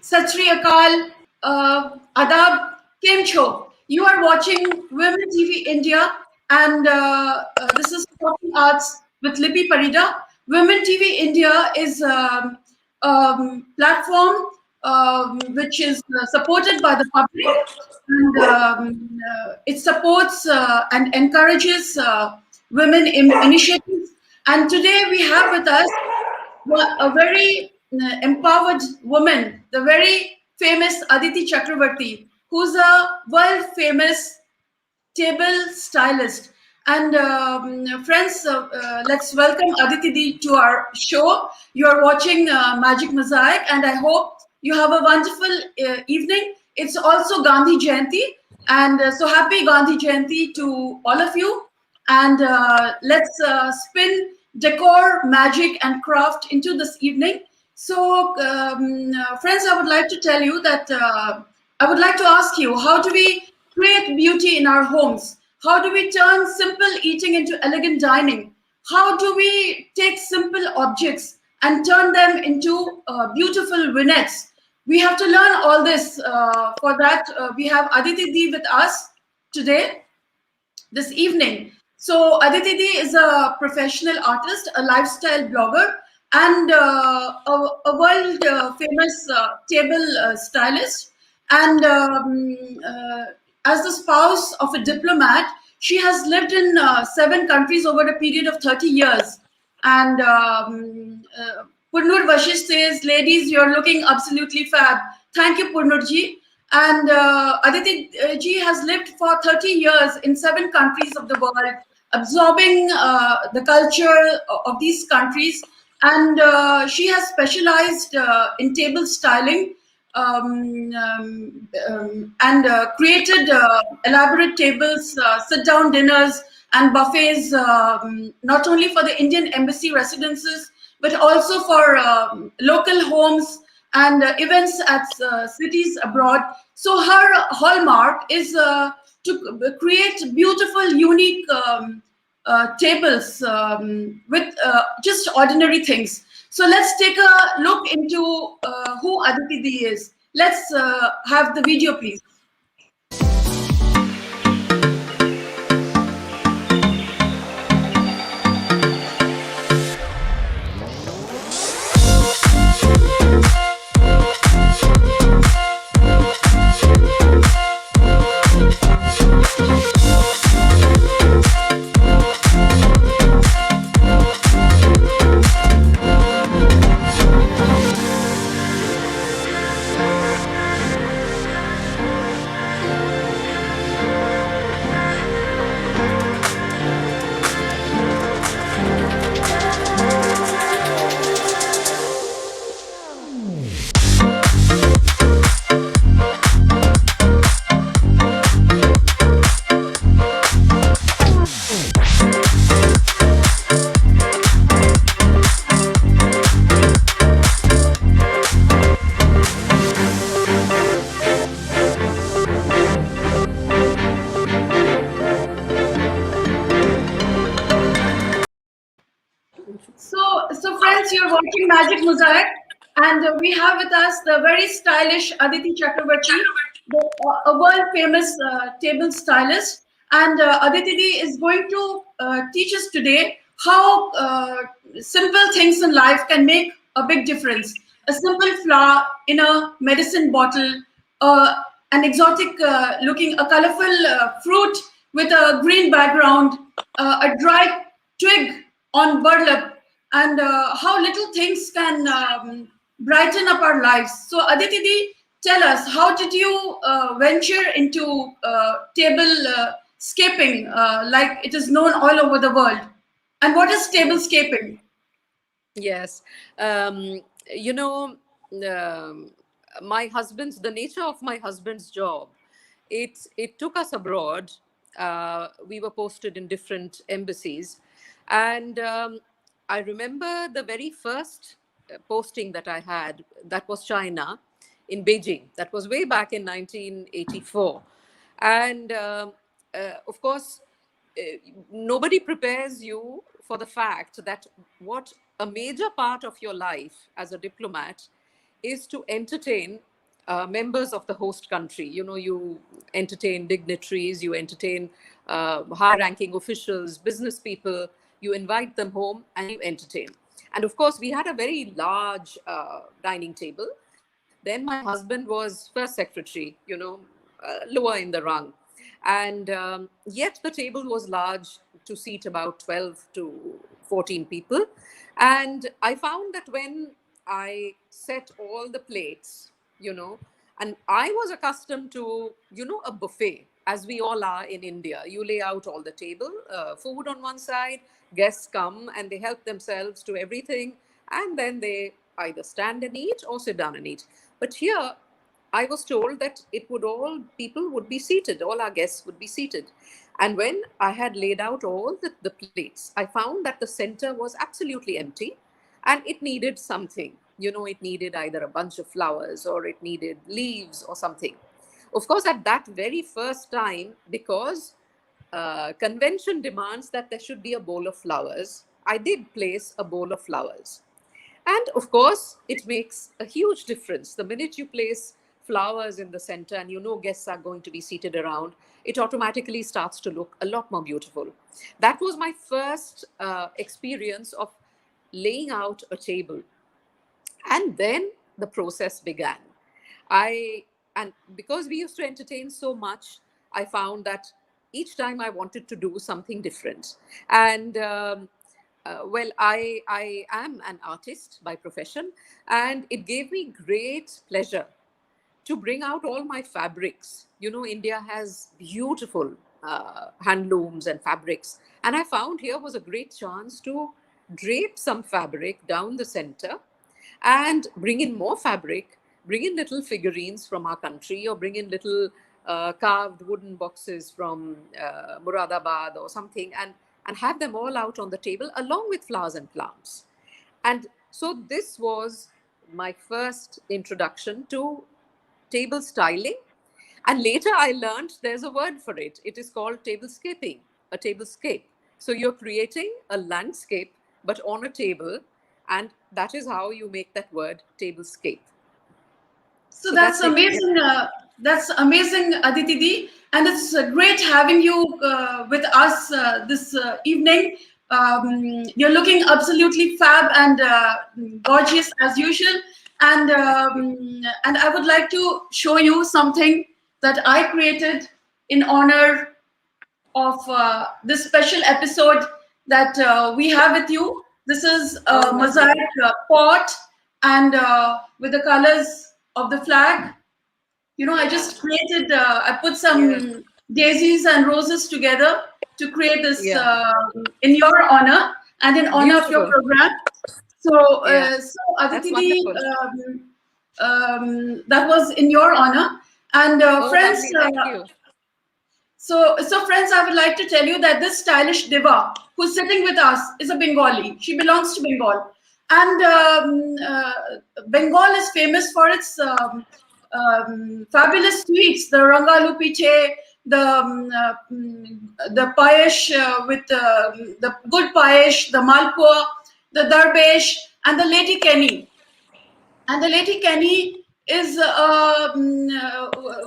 Sat Sri Akal, Adab, Kem Cho. You are watching Women TV India, and this is Talking Arts with Lipi Parida. Women TV India is platform which is supported by the public, and it supports and encourages women initiatives. And today we have with us a very empowered woman, the very famous Aditi Chakravarti, who's a world famous table stylist. And friends, let's welcome Aditi Di to our show. You are watching Magic Mosaic, and I hope you have a wonderful evening. It's also Gandhi Jayanti, and so happy Gandhi Jayanti to all of you. And let's spin decor, magic, and craft into this evening. So, friends, I would like to tell you that I would like to ask you, how do we create beauty in our homes? How do we turn simple eating into elegant dining? How do we take simple objects and turn them into beautiful vignettes? We have to learn all this. For that, we have Aditi Di with us today, this evening. So Aditi Di is a professional artist, a lifestyle blogger, and a world famous table stylist. And as the spouse of a diplomat, she has lived in 7 countries over a period of 30 years. And Purnur Vashish says, ladies, you're looking absolutely fab. Thank you, Purnurji. And Aditi ji has lived for 30 years in 7 countries of the world, absorbing the culture of these countries. And she has specialized in table styling, and created elaborate tables, sit-down dinners, and buffets, not only for the Indian embassy residences, but also for local homes and events at cities abroad. So her hallmark is to create beautiful, unique tables with just ordinary things. So let's take a look into who Aditi Di is. Let's have the video, please. So friends, you're watching Magic Mosaic, and we have with us the very stylish Aditi Chakravarti, a world famous table stylist. And Aditi Di is going to teach us today how simple things in life can make a big difference. A simple flower in a medicine bottle, an exotic looking, a colorful fruit with a green background, a dry twig on burlap, and how little things can brighten up our lives. So Aditi Di, tell us, how did you venture into table scaping, like it is known all over the world? And what is table scaping? Yes. You know, the nature of my husband's job, it took us abroad. We were posted in different embassies. And I remember the very first posting that I had, that was China, in Beijing. That was way back in 1984. And of course, nobody prepares you for the fact that what a major part of your life as a diplomat is to entertain members of the host country. You know, you entertain dignitaries, you entertain high-ranking officials, business people. You invite them home and you entertain. And of course, we had a very large dining table. Then my husband was first secretary, you know, lower in the rung. And yet the table was large to seat about 12 to 14 people. And I found that when I set all the plates, you know, and I was accustomed to, you know, a buffet, as we all are in India. You lay out all the table, food on one side, guests come and they help themselves to everything, and then they either stand and eat or sit down and eat. But here, I was told that it would all people would be seated, all our guests would be seated. And when I had laid out all the plates, I found that the center was absolutely empty and it needed something. You know, it needed either a bunch of flowers or it needed leaves or something. Of course, at that very first time, because convention demands that there should be a bowl of flowers, I did place a bowl of flowers. And of course, it makes a huge difference. The minute you place flowers in the center and you know guests are going to be seated around, it automatically starts to look a lot more beautiful. That was my first experience of laying out a table. And then the process began. I and because we used to entertain so much, I found that each time I wanted to do something different. And well, I am an artist by profession, and it gave me great pleasure to bring out all my fabrics. You know, India has beautiful handlooms and fabrics. And I found here was a great chance to drape some fabric down the center and bring in more fabric, bring in little figurines from our country, or bring in little carved wooden boxes from Muradabad or something, and have them all out on the table along with flowers and plants. And so this was my first introduction to table styling. And later I learned there's a word for it. It is called tablescaping, a tablescape. So you're creating a landscape, but on a table. And that is how you make that word tablescape. So So that's that's it. amazing. That's amazing, Aditi Di, and it's great having you with us this evening. You're looking absolutely fab and gorgeous as usual. Thank you. And I would like to show you something that I created in honor of this special episode that we have with you. This is Oh, a mosaic lovely. pot and with the colors of the flag. You know, I Yeah. just created, I put Yes. some daisies and roses together to create this Yeah. in your honor and in honor of your Beautiful. program. Yeah. So That's Aditi Di, wonderful. that was in your honor. And Oh, friends, lovely. Thank you. so friends, I would like to tell you that this stylish diva who's sitting with us is a Bengali. She belongs to Bengal, and Bengal is famous for its fabulous sweets: the rangalu piche, the payesh with the good payesh, the malpua, the darbesh, and the lady kenny. And the Lady Kenny is,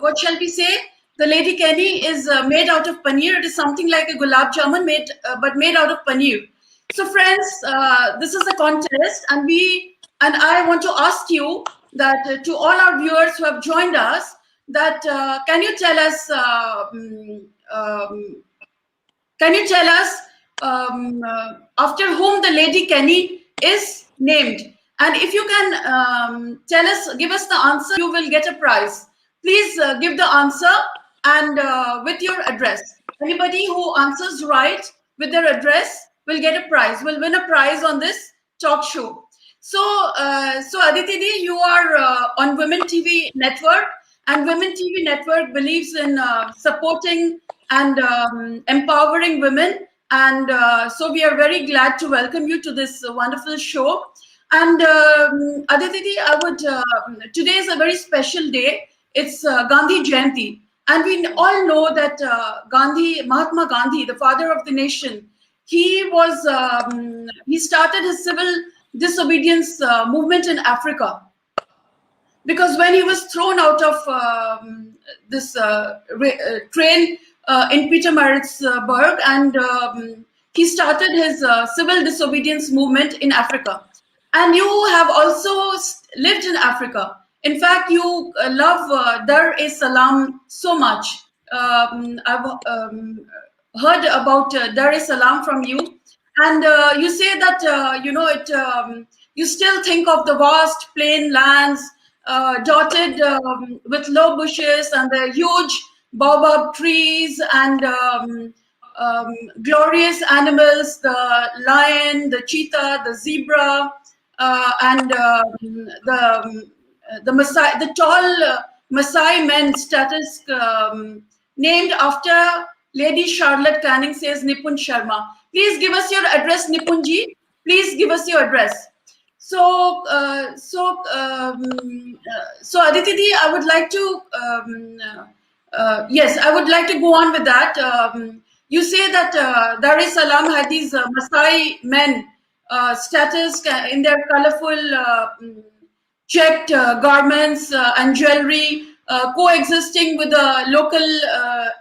what shall we say? The Lady Kenny is made out of paneer. It is something like a gulab jamun made, but made out of paneer. So, friends, this is a contest, and I want to ask you that to all our viewers who have joined us, that can you tell us can you tell us after whom the Lady Kenny is named? And if you can tell us, give us the answer, you will get a prize. Please give the answer and with your address. Anybody who answers right with their address will get a prize, will win a prize on this talk show. So Aditi Di, you are on Women TV Network, and Women TV Network believes in supporting and empowering women. And so we are very glad to welcome you to this wonderful show. And Aditi, I would today is a very special day. It's Gandhi Jayanti, and we all know that Mahatma Gandhi, the father of the nation, he started his civil disobedience movement in Africa, because when he was thrown out of this train in Petermaritzburg, and he started his civil disobedience movement in Africa. And you have also lived in Africa. In fact, you love Dar es Salaam so much. I've heard about Dar es Salaam from you, and you say that it. You still think of the vast plain lands dotted with low bushes and the huge baobab trees and glorious animals, the lion, the cheetah, the zebra, and the Maasai, the tall Maasai men status named after Lady Charlotte Canning, says Nipun Sharma. Please give us your address, Nipunji. Please give us your address. So Aditi Di, I would like to yes, I would like to go on with that. You say that Dar es Salaam had these Maasai men status in their colorful checked garments and jewelry, coexisting with the local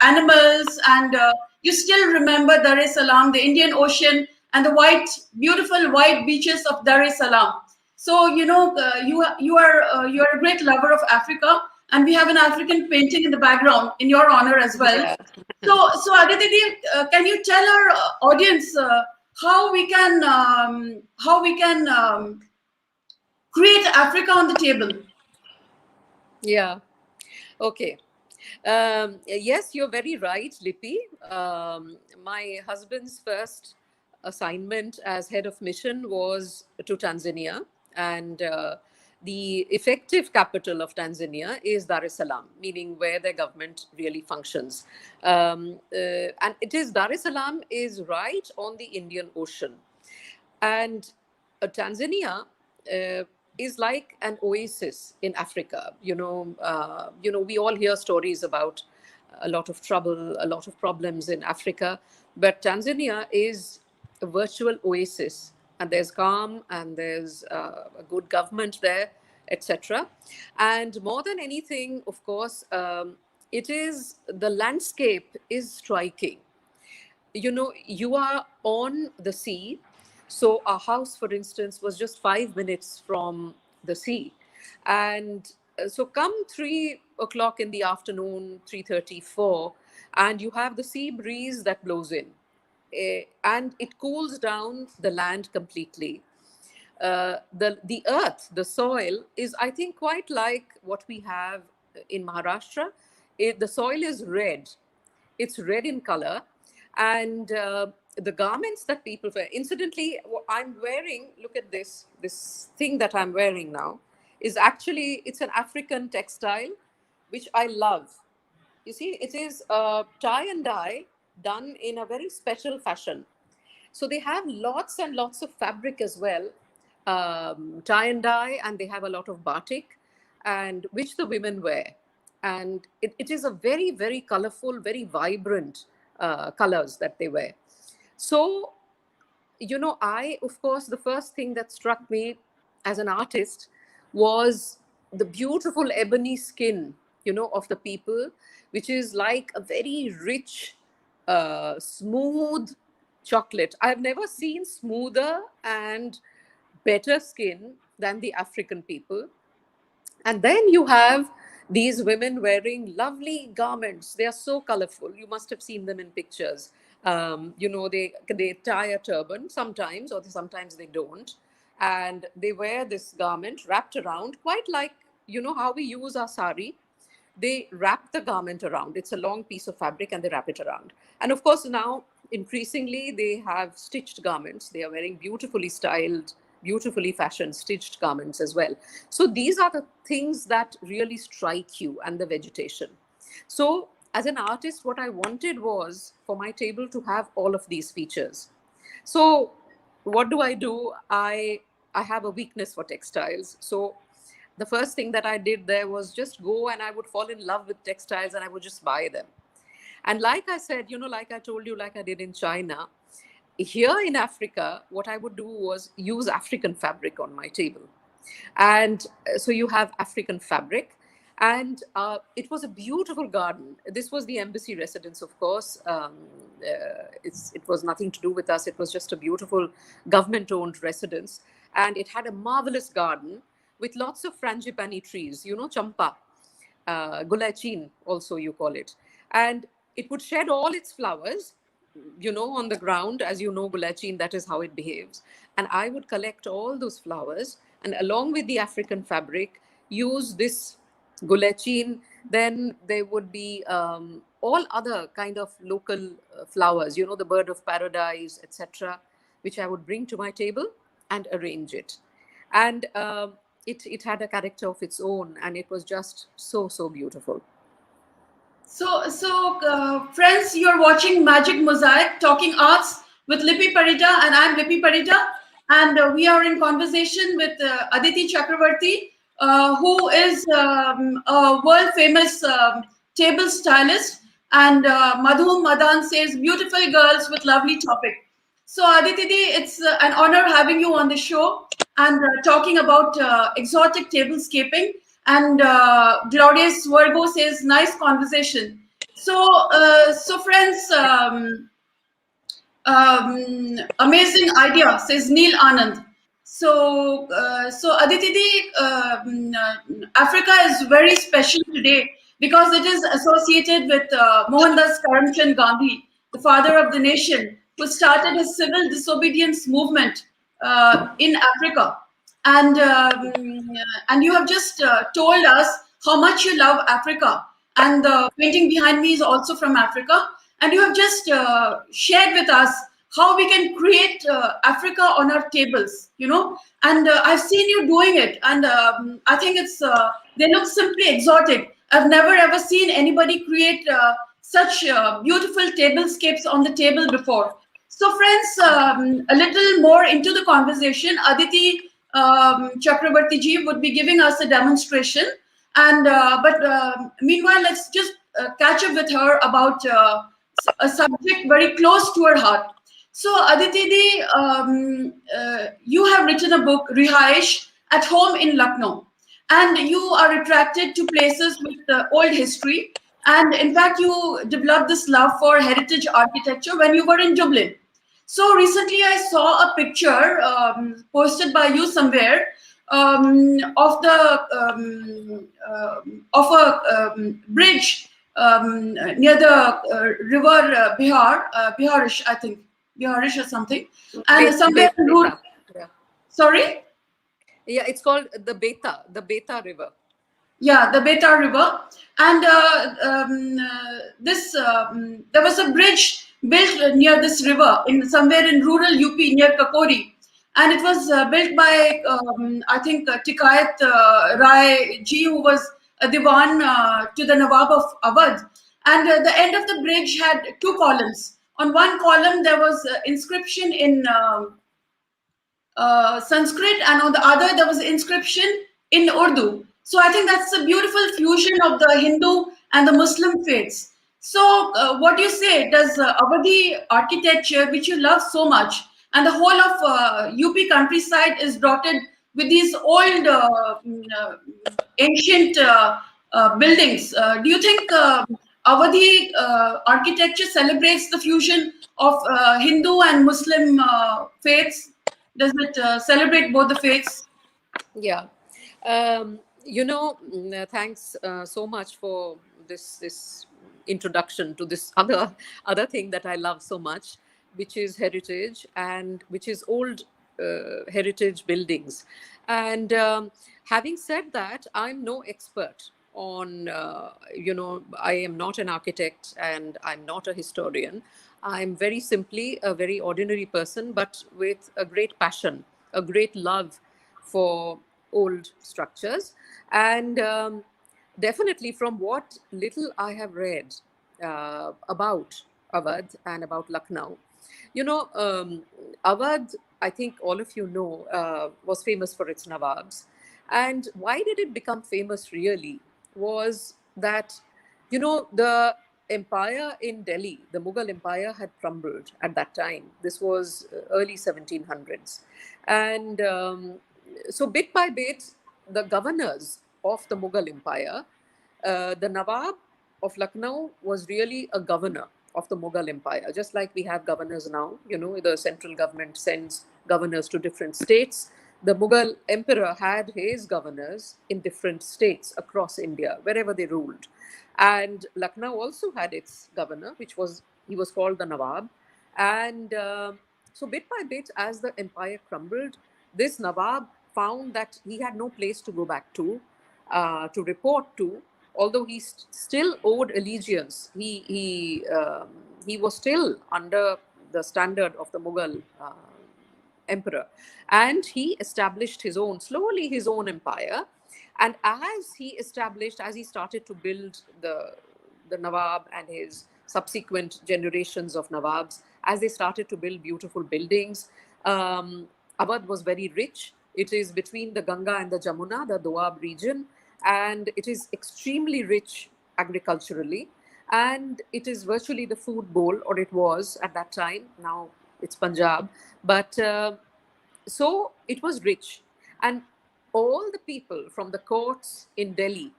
animals, and you still remember Dar es Salaam, the Indian Ocean, and the beautiful white beaches of Dar es Salaam. So you are a great lover of Africa, and we have an African painting in the background in your honor as well. Yeah. So Aditi, can you tell our audience how we can create Africa on the table? Yeah. Okay. Yes, you're very right, Lippy. My husband's first assignment as head of mission was to Tanzania, and the effective capital of Tanzania is Dar es Salaam, meaning where their government really functions. And it is Dar es Salaam is right on the Indian Ocean, and Tanzania is like an oasis in Africa. We all hear stories about a lot of trouble, a lot of problems in Africa, but Tanzania is a virtual oasis, and there's calm, and there's a good government there, etc. And more than anything, of course, it is the landscape is striking. You are on the sea. So our house, for instance, was just 5 minutes from the sea. And so come 3 o'clock in the afternoon, 3:34, and you have the sea breeze that blows in. And it cools down the land completely. The earth, the soil is, I think, quite like what we have in Maharashtra. The soil is red. It's red in color, and the garments that people wear. Incidentally, what I'm wearing. Look at this. This thing that I'm wearing now is actually it's an African textile, which I love. You see, it is tie and dye done in a very special fashion. So they have lots and lots of fabric as well, tie and dye, and they have a lot of batik, and which the women wear. And it is a very, very colorful, very vibrant colors that they wear. So, of course, the first thing that struck me as an artist was the beautiful ebony skin, of the people, which is like a very rich, smooth chocolate. I've never seen smoother and better skin than the African people. And then you have these women wearing lovely garments. They are so colorful. You must have seen them in pictures. They tie a turban sometimes, or sometimes they don't. And they wear this garment wrapped around, quite like, how we use our sari. They wrap the garment around. It's a long piece of fabric, and they wrap it around. And of course, now increasingly they have stitched garments. They are wearing beautifully styled, beautifully fashioned stitched garments as well. So these are the things that really strike you, and the vegetation. So as an artist, what I wanted was for my table to have all of these features. So what do? I have a weakness for textiles. So the first thing that I did there was just go, and I would fall in love with textiles, and I would just buy them. And like I said, like I told you, like I did in China, here in Africa, what I would do was use African fabric on my table. And so you have African fabric. And it was a beautiful garden. This was the embassy residence, of course. It was nothing to do with us. It was just a beautiful government owned residence. And it had a marvelous garden with lots of frangipani trees, champa, gulachin, also you call it. And it would shed all its flowers, on the ground. As you know, gulachin, that is how it behaves. And I would collect all those flowers and, along with the African fabric, use this gulachin. Then there would be all other kind of local flowers, the bird of paradise, etc., which I would bring to my table and arrange it. And it had a character of its own, and it was just so beautiful. Friends, you're watching Magic Mosaic Talking Arts with Lipi Parita, and I'm Lipi Parita, and we are in conversation with Aditi Chakravarti, who is a world famous table stylist, and Madhu Madan says beautiful girls with lovely topic. So Aditi, it's an honor having you on the show and talking about exotic tablescaping. And Glorious Virgo says, nice conversation. So friends, amazing idea, says Neil Anand. So Aditi, Africa is very special today because it is associated with Mohandas Karamchand Gandhi, the father of the nation, who started his civil disobedience movement in Africa. And you have just told us how much you love Africa, and the painting behind me is also from Africa. And you have just shared with us how we can create Africa on our tables, And I've seen you doing it, and I think they look simply exotic. I've never ever seen anybody create such beautiful tablescapes on the table before. So, friends, a little more into the conversation. Aditi Chakravarti ji would be giving us a demonstration, and but meanwhile, let's just catch up with her about a subject very close to her heart. So, Aditi di, you have written a book, Rihaish, at home in Lucknow, and you are attracted to places with old history. And in fact, you developed this love for heritage architecture when you were in Dublin. So recently, I saw a picture posted by you somewhere of of a bridge near the river Biharish, I think, Biharish or something, and somewhere in rural. Beta. Yeah. Sorry. Yeah, it's called the Beta River. Yeah, the Beta River, and this there was a bridge built near this river in somewhere in rural UP near Kakori, and it was built by I think Tikayat Rai ji, who was a diwan to the Nawab of Awadh, and the end of the bridge had two columns. On one column there was inscription in Sanskrit, and on the other there was an inscription in Urdu. So I think that's a beautiful fusion of the Hindu and the Muslim faiths. So what do you say? Does Awadhi architecture, which you love so much, and the whole of UP countryside is dotted with these old ancient buildings. Do you think Awadhi architecture celebrates the fusion of Hindu and Muslim faiths? Does it celebrate both the faiths? Yeah. Thanks so much for this introduction to this other thing that I love so much, which is heritage, and which is old heritage buildings. And having said that, I'm no expert on, I am not an architect and I'm not a historian. I'm very simply a very ordinary person, but with a great passion, a great love for old structures. And definitely, from what little I have read about Awadh and about Lucknow, Awadh, I think all of you know, was famous for its Nawabs. And why did it become famous really was that, the empire in Delhi, the Mughal empire, had crumbled at that time. This was early 1700s. And so bit by bit, the governors of the Mughal Empire, the Nawab of Lucknow was really a governor of the Mughal Empire, just like we have governors now. You know, the central government sends governors to different states. The Mughal emperor had his governors in different states across India, wherever they ruled. And Lucknow also had its governor, he was called the Nawab. And so, bit by bit, as the empire crumbled, this Nawab found that he had no place to go back to report to, although he still owed allegiance. He was still under the standard of the Mughal emperor, and he established slowly his own empire. And as he started to build the Nawab and his subsequent generations of Nawabs, as they started to build beautiful buildings, Awadh was very rich. It is between the Ganga and the Jamuna, the Doab region, and it is extremely rich agriculturally. And it is virtually the food bowl, or it was at that time. Now it's Punjab. But so it was rich. And all the people from the courts in Delhi,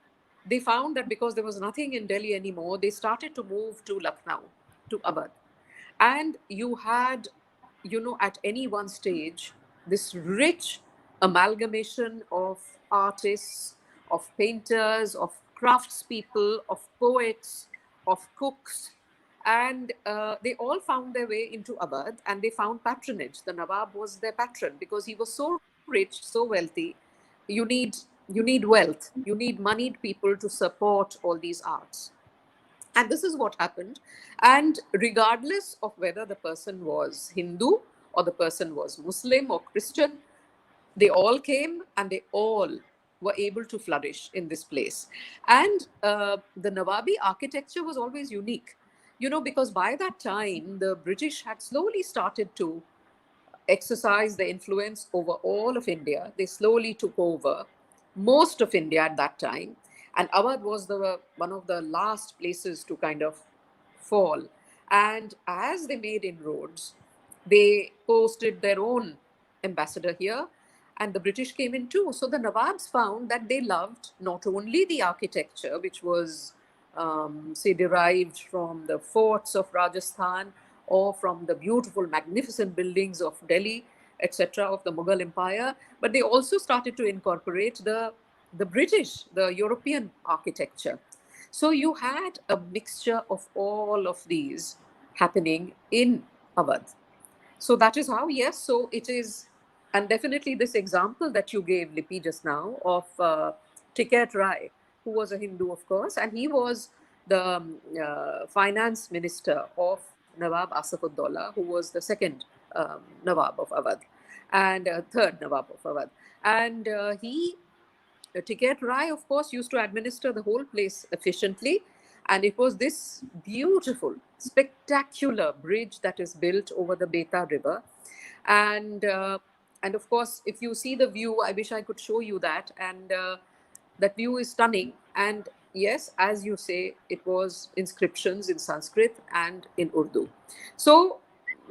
they found that because there was nothing in Delhi anymore, they started to move to Lucknow, to Awadh. And you had, at any one stage, this rich amalgamation of artists, of painters, of craftspeople, of poets, of cooks, and they all found their way into Awadh, and they found patronage. The Nawab was their patron because he was so rich, so wealthy. You need wealth, you need moneyed people to support all these arts. And this is what happened. And regardless of whether the person was Hindu or the person was Muslim or Christian, they all came and they all were able to flourish in this place. And the Nawabi architecture was always unique, because by that time, the British had slowly started to exercise their influence over all of India. They slowly took over most of India at that time. And Awadh was one of the last places to kind of fall. And as they made inroads, they posted their own ambassador here, and the British came in too. So the Nawabs found that they loved not only the architecture, which was, say, derived from the forts of Rajasthan or from the beautiful, magnificent buildings of Delhi, etc., of the Mughal Empire, but they also started to incorporate the British, the European architecture. So you had a mixture of all of these happening in Awadh. So that is how, yes, so it is. And definitely this example that you gave, Lipi, just now of Tiket Rai, who was a Hindu, of course, and he was the finance minister of Nawab Asafuddaula, who was the second Nawab of Awadh and third Nawab of Awadh. And Tiket Rai, of course, used to administer the whole place efficiently. And it was this beautiful, spectacular bridge that is built over the Beta River. And of course, if you see the view, I wish I could show you that. And that view is stunning. And yes, as you say, it was inscriptions in Sanskrit and in Urdu. So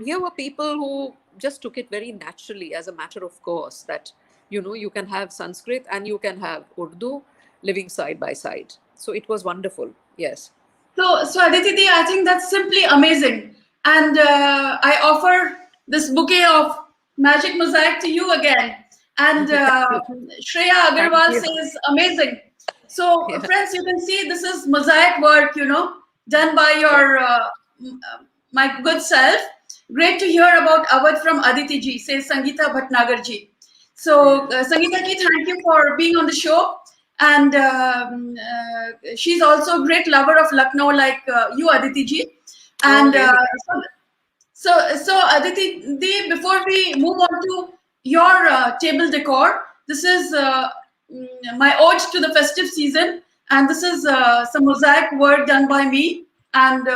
here were people who just took it very naturally as a matter of course that, you can have Sanskrit and you can have Urdu living side by side. So it was wonderful. Yes. So Aditi, I think that's simply amazing. And I offer this bouquet of magic mosaic to you again. And Shreya Thank Agarwal you. says, amazing. So, Yeah. friends, you can see this is mosaic work, done by Yeah. your my good self. Great to hear about Awadh from Aditi ji, says Sangeeta Bhatnagar ji. So, Sangeeta ji, thank you for being on the show. And she's also a great lover of Lucknow, like you, Aditi ji. Oh, And really? so Aditi, before we move on to your table decor, this is my ode to the festive season, and this is some mosaic work done by me, and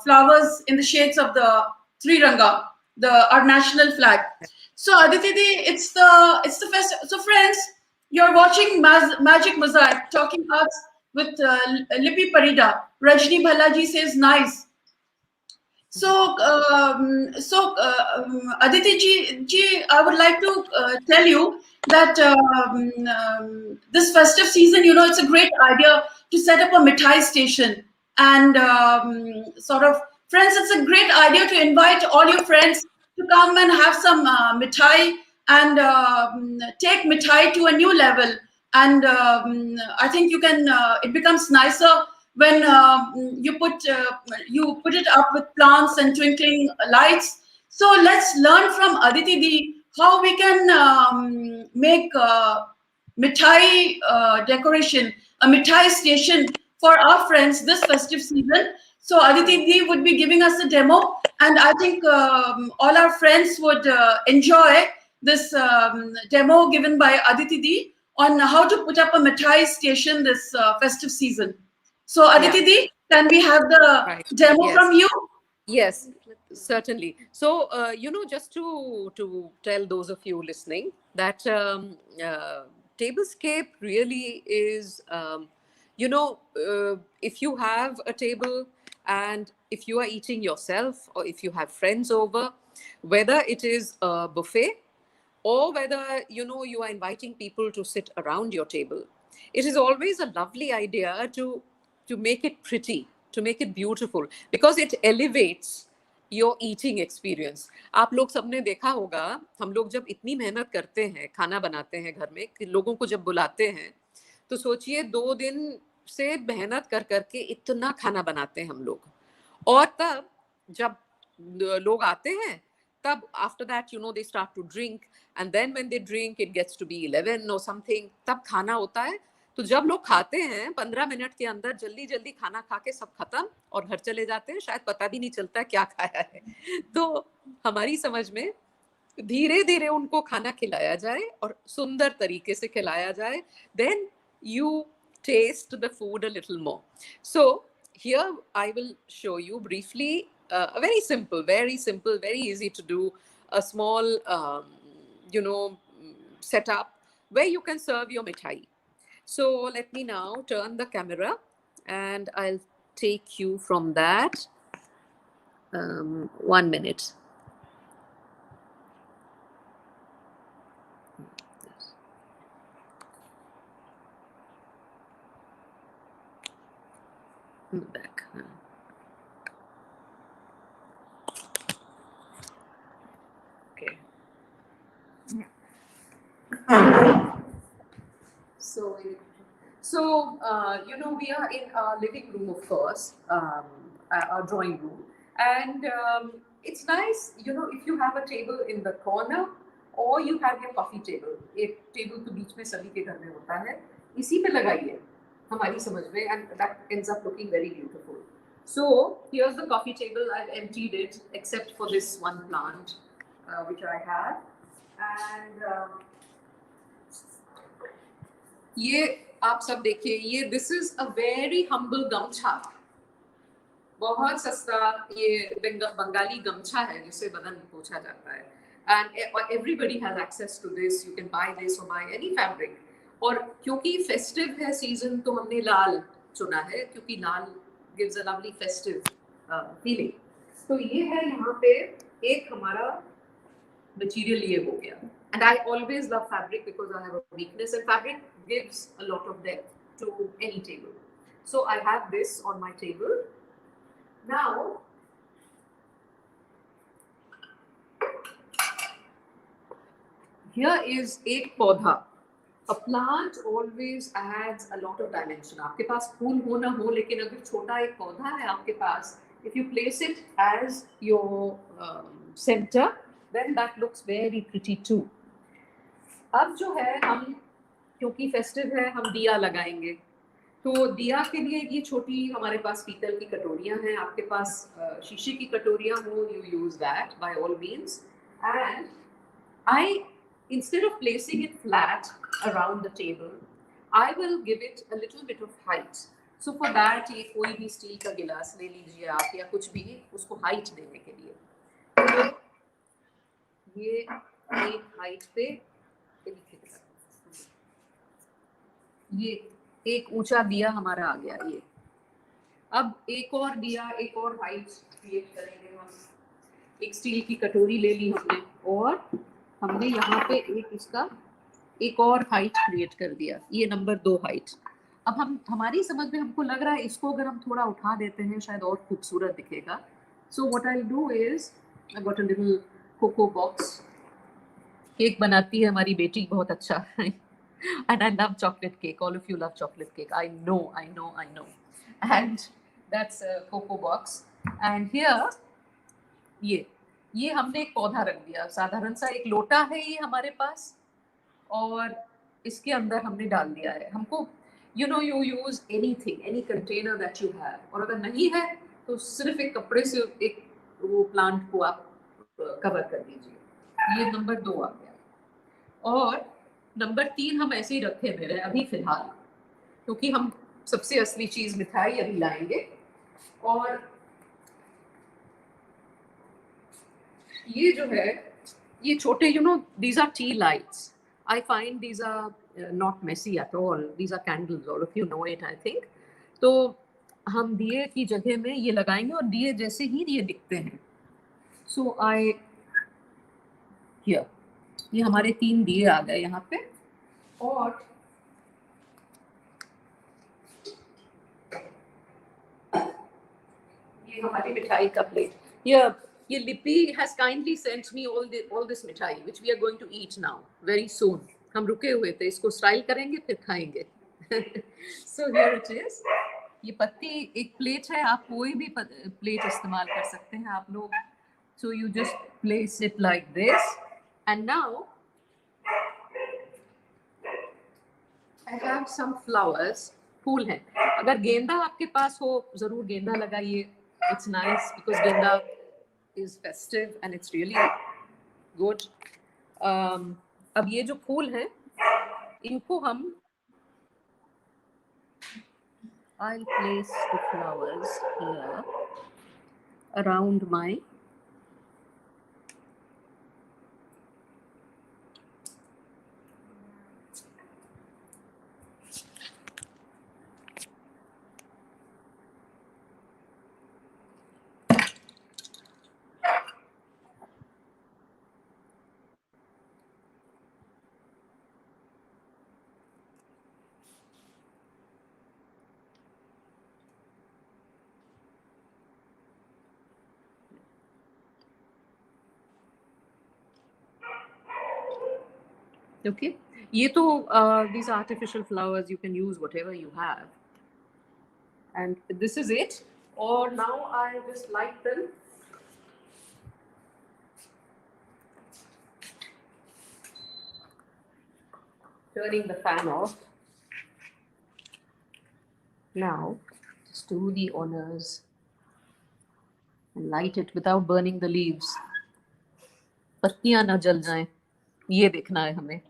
flowers in the shades of the Triranga, our national flag. So Aditi, it's the festival. So friends, you're watching Magic Mosaic, talking arts with Lipi Parida. Rajni Balaji says nice. So, Aditi ji, I would like to tell you that this festive season, it's a great idea to set up a mithai station. And sort of, friends, it's a great idea to invite all your friends to come and have some mithai, and take mithai to a new level. And I think it becomes nicer when you put it up with plants and twinkling lights. So let's learn from Aditi Di how we can make mithai decoration, a mithai station for our friends this festive season. So Aditi Di would be giving us a demo, and I think all our friends would enjoy this demo given by Aditi Di on how to put up a mithai station this festive season. So Yeah, Aditi Di, can we have the right. demo from Yes. you? Yes, certainly. So, just to tell those of you listening that tablescape really is, if you have a table and if you are eating yourself or if you have friends over, whether it is a buffet or whether you are inviting people to sit around your table, it is always a lovely idea to make it pretty, to make it beautiful, because it elevates your eating experience. आप लोग सबने देखा होगा, हम लोग जब इतनी मेहनत करते हैं, खाना बनाते हैं घर में, कि लोगों को जब बुलाते हैं तो सोचिए 2 दिन से मेहनत कर करके इतना खाना बनाते हैं हम लोग, और तब जब लोग आते हैं, तब after that they start to drink, and then when they drink it gets to be 11 or something, तब खाना होता है। तो जब लोग खाते हैं 15 मिनट के अंदर जल्दी जल्दी खाना खा के सब खत्म और घर चले जाते हैं, शायद पता भी नहीं चलता है क्या खाया है। तो हमारी समझ में धीरे धीरे उनको खाना खिलाया जाए और सुंदर तरीके से खिलाया जाए, then you taste the food a little more. So here I will show you briefly a very simple, very easy to do, a small you know setup where you can serve your mithai. So let me now turn the camera and I'll take you from that. 1 minute. Back. Okay. So, we are in our living room, of course, our drawing room, and it's nice, if you have a table in the corner or you have your coffee table. एक table तो बीच में सभी के घर में होता है, इसी पे लगाइए हमारी समझ में, and that ends up looking very beautiful. So here's the coffee table. I've emptied it except for this one plant which I have, and ये आप सब देखिए, ये this is a very humble गमछा, बहुत सस्ता ये बंगाली गमछा है जिससे बदन पोंछा जाता है, and everybody has access to this, you can buy this or buy any fabric. और क्योंकि फेस्टिव है सीजन तो हमने लाल चुना है, क्योंकि लाल gives a lovely festive feeling. तो ये है यहाँ पे एक हमारा मटेरियल ये हो गया, and I always love fabric because I have a weakness, and fabric gives a lot of depth to any table. So I have this on my table. Now here is एक पौधा. A plant always adds a lot of dimension. आपके पास फूल हो ना हो, लेकिन अगर छोटा एक पौधा है आपके पास, if you place it as your center, then that looks very pretty too. अब जो है, हम क्योंकि फेस्टिव है हम दिया लगाएंगे, तो दिया के लिए ये छोटी हमारे पास पीतल की कटोरियां हैं, आपके पास शीशे की कटोरियां हो, you use that bye all means. And I, instead of placing it flat around the table, I will give it a little bit of height. So for that, ये कोई भी स्टील का गिलास ले लीजिए आप, या कुछ भी उसको हाइट देने के लिए। तो ये एक हाइट पे, ये एक ऊंचा दिया हमारा आ गया। ये अब एक और दिया, एक और हाइट क्रिएट करेंगे हम। एक स्टील की कटोरी ले ली हमने, और हमने यहाँ पे एक इसका एक और हाइट क्रिएट कर दिया, ये नंबर 2 हाइट। अब हम हमारी समझ में हमको लग रहा है इसको अगर हम थोड़ा उठा देते हैं शायद और खूबसूरत दिखेगा। So what I do is I got a little cocoa box. Cake बनाती है हमारी बेटी बहुत अच्छा and I love chocolate cake. All of you love chocolate cake. I know. And that's a cocoa box. And here, ये ये हमने एक पौधा रख दिया, साधारण सा एक लोटा है ये हमारे पास, और इसके अंदर हमने डाल दिया है। हमको you use anything, any container that you have, और अगर नहीं है तो सिर्फ एक कपड़े से एक वो प्लांट को आप कवर कर दीजिए। ये नंबर 2 आ गया। और नंबर 3 हम ऐसे ही रखे हुए हैं अभी फिलहाल, क्योंकि हम सबसे असली चीज मिठाई अभी लाएंगे। और ये जो है ये छोटे these are tea lights. I find these are not messy at all. These are candles. All of you know it, I think. तो हम दिए की जगह में ये लगाएंगे और दिए जैसे ही ये दिखते हैं। So I here ये हमारे 3 दिए आ गए यहाँ पे। और ये हमारी मिठाई का प्लेट। ये लिपि has kindly sent me all this मिठाई which we are going to eat now very soon. हम रुके हुए थे, इसको स्टाइल करेंगे फिर खाएंगे। So here it is. ये पत्ती एक प्लेट है, आप कोई भी प्लेट इस्तेमाल कर सकते हैं आप लोग। So you just place it like this and now I have some flowers. फूल हैं, अगर गेंदा आपके पास हो जरूर गेंदा लगाइए। It's nice because गेंदा is festive and it's really good. अब ये जो फूल हैं इनको हम I'll place the flowers here around my okay. ये तो these artificial flowers you can use whatever you have, and this is it. Or now I just light them. Turning the fan off. Now just do the honors and light it without burning the leaves. पत्तियां ना जल जाएं, ये देखना है हमें।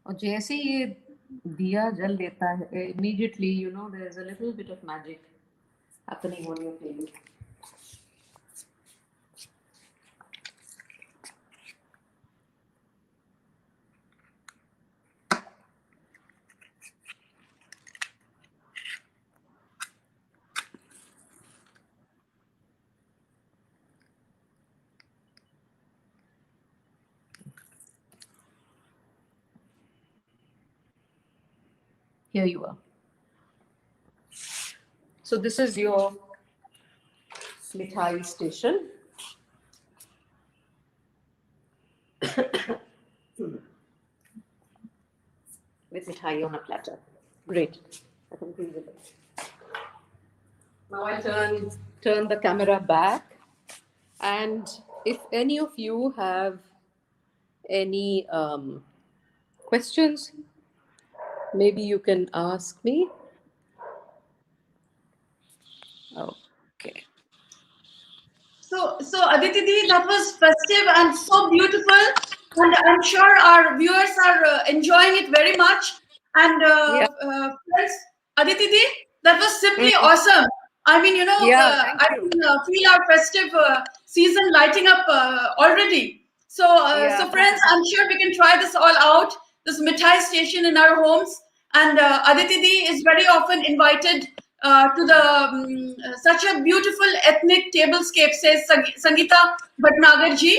और जैसे ये दिया जल देता है immediately there is a little bit of magic happening on your table. Here you are. So this is your mithai station. With mithai on a platter. Great. I can breathe it. Now I turn the camera back, and if any of you have any questions, maybe you can ask me. Okay. So Aditi Di, that was festive and so beautiful, and I'm sure our viewers are enjoying it very much. And Yeah. friends, Aditi Di, that was simply Mhm. awesome. I mean, Yeah, thank I you. can feel our festive season lighting up already. So Yeah. friends, I'm sure we can try this all out. This mithai station in our homes, and Aditi Di is very often invited to the such a beautiful ethnic tablescape, says Sangeeta Bhatnagar ji.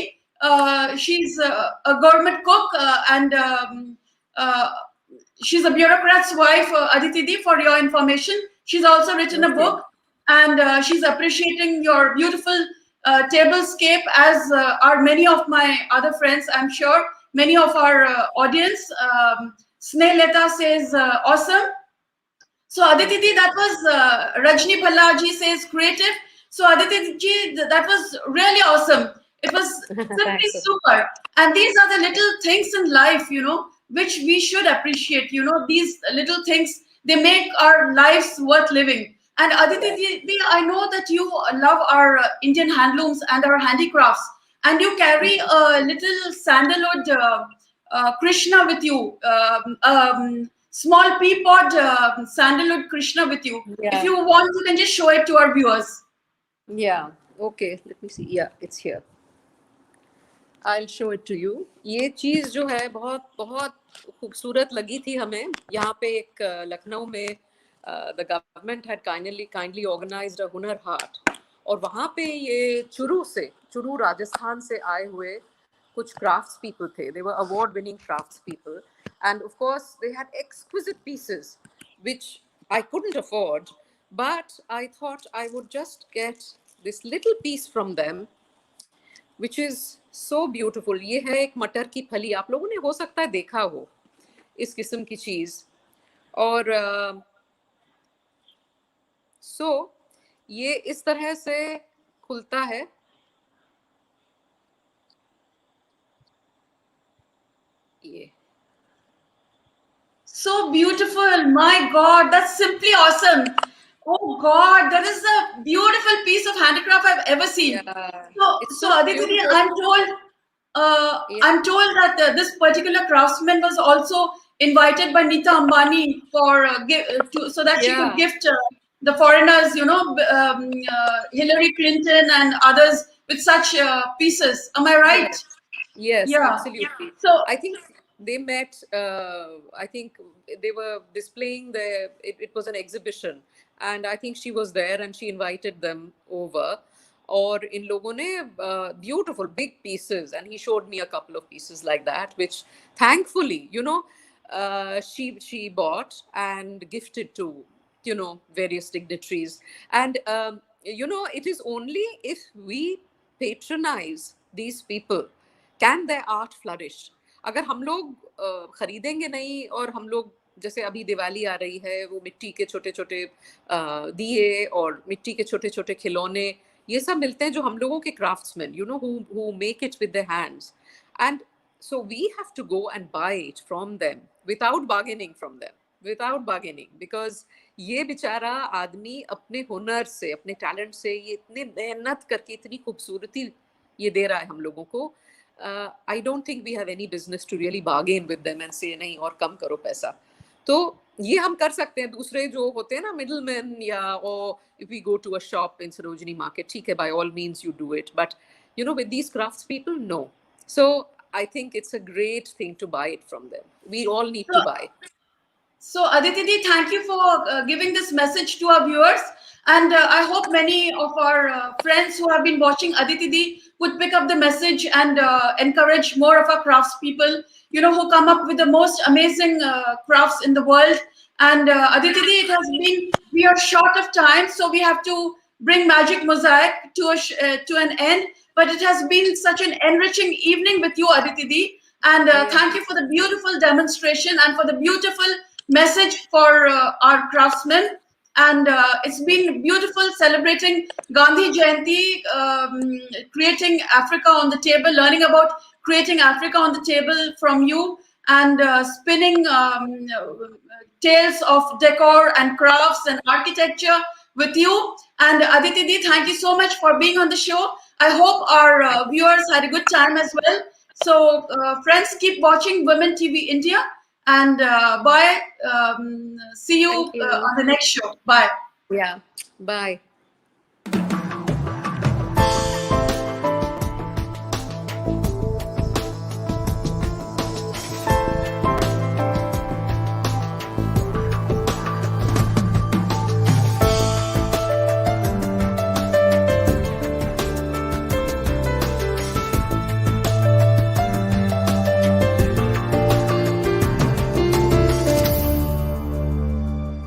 She's a gourmet cook and uh, she's a bureaucrat's wife, Aditi Di, for your information. She's also written a Okay. book, and she's appreciating your beautiful tablescape, as are many of my other friends, I'm sure. Many of our audience. Sneh says, awesome. So Aditi Okay. ji, that was Rajni Bhallaji says creative. So Aditi ji, that was really awesome. It was simply Thanks. super. And these are the little things in life, which we should appreciate. These little things, they make our lives worth living. And Aditi Yeah. ji, I know that you love our Indian handlooms and our handicrafts, and you carry a little sandalwood Krishna with you. Small peapod sandalwood Krishna with you. If Yeah. you want, you can just show it to our viewers. Yeah. Okay. Let me see. Yeah, it's here. I'll show it to you. ये चीज जो है बहुत बहुत खूबसूरत लगी थी हमें यहाँ पे एक लखनऊ में the government had kindly organised a Hunar Haat और वहाँ पे ये चुरू राजस्थान से आए हुए कुछ crafts people थे. They were award winning crafts people, and of course they had exquisite pieces which I couldn't afford, but I thought I would just get this little piece from them which is so beautiful. ये है एक मटर की फली. आप लोगों ने हो सकता है देखा हो इस किस्म की चीज. और सो ये इस तरह से खुलता है. ये So beautiful. My God, that's simply awesome. Oh God, that is a beautiful piece of handicraft I've ever seen. yeah, So, it's so so Aditi, beautiful. Yeah, I'm told that this particular craftsman was also invited by Nita Ambani for so that she could yeah, gift the foreigners, Hillary Clinton and others with such pieces. Am I right? yes, yes, Yeah. absolutely. So I think they met. I think they were displaying it was an exhibition, and I think she was there, and she invited them over. Or in लोगों ने beautiful big pieces, and he showed me a couple of pieces like that, which thankfully, she bought and gifted to various dignitaries. And it is only if we patronize these people can their art flourish. अगर हम लोग खरीदेंगे नहीं और हम लोग जैसे अभी दिवाली आ रही है वो मिट्टी के छोटे छोटे दिए और मिट्टी के छोटे छोटे खिलौने ये सब मिलते हैं जो हम लोगों के craftsman who make it with their hands. And so we have to go and buy it from them without bargaining from them, without bargaining, because ये बेचारा आदमी अपने हुनर से अपने टैलेंट से ये इतने मेहनत करके इतनी खूबसूरती ये दे रहा है हम लोगों को. I don't think we have any business to really bargain with them and say नहीं और कम करो पैसा. तो ये हम कर सकते हैं. दूसरे जो होते हैं ना मिडल मैन या और if we go to a shop in Sarojini market ठीक है by all means you do it, but with these crafts people, no. So I think it's a great thing to buy it from them. We all need to so buy. So, Aditi, thank you for giving this message to our viewers. And I hope many of our friends who have been watching Aditi would pick up the message and encourage more of our craftspeople, who come up with the most amazing crafts in the world. And Aditi, we are short of time, so we have to bring Magic Mosaic to an end. But it has been such an enriching evening with you, Aditi. And Yeah. thank you for the beautiful demonstration and for the beautiful message for our craftsmen. And it's been beautiful celebrating Gandhi Jayanti, creating Africa on the table, learning about creating Africa on the table from you, and spinning tales of decor and crafts and architecture with you. And Aditi, thank you so much for being on the show. I hope our viewers had a good time as well. So, friends, keep watching Women TV India, and bye. See you Thank you. on the next show. Bye. Yeah. Bye.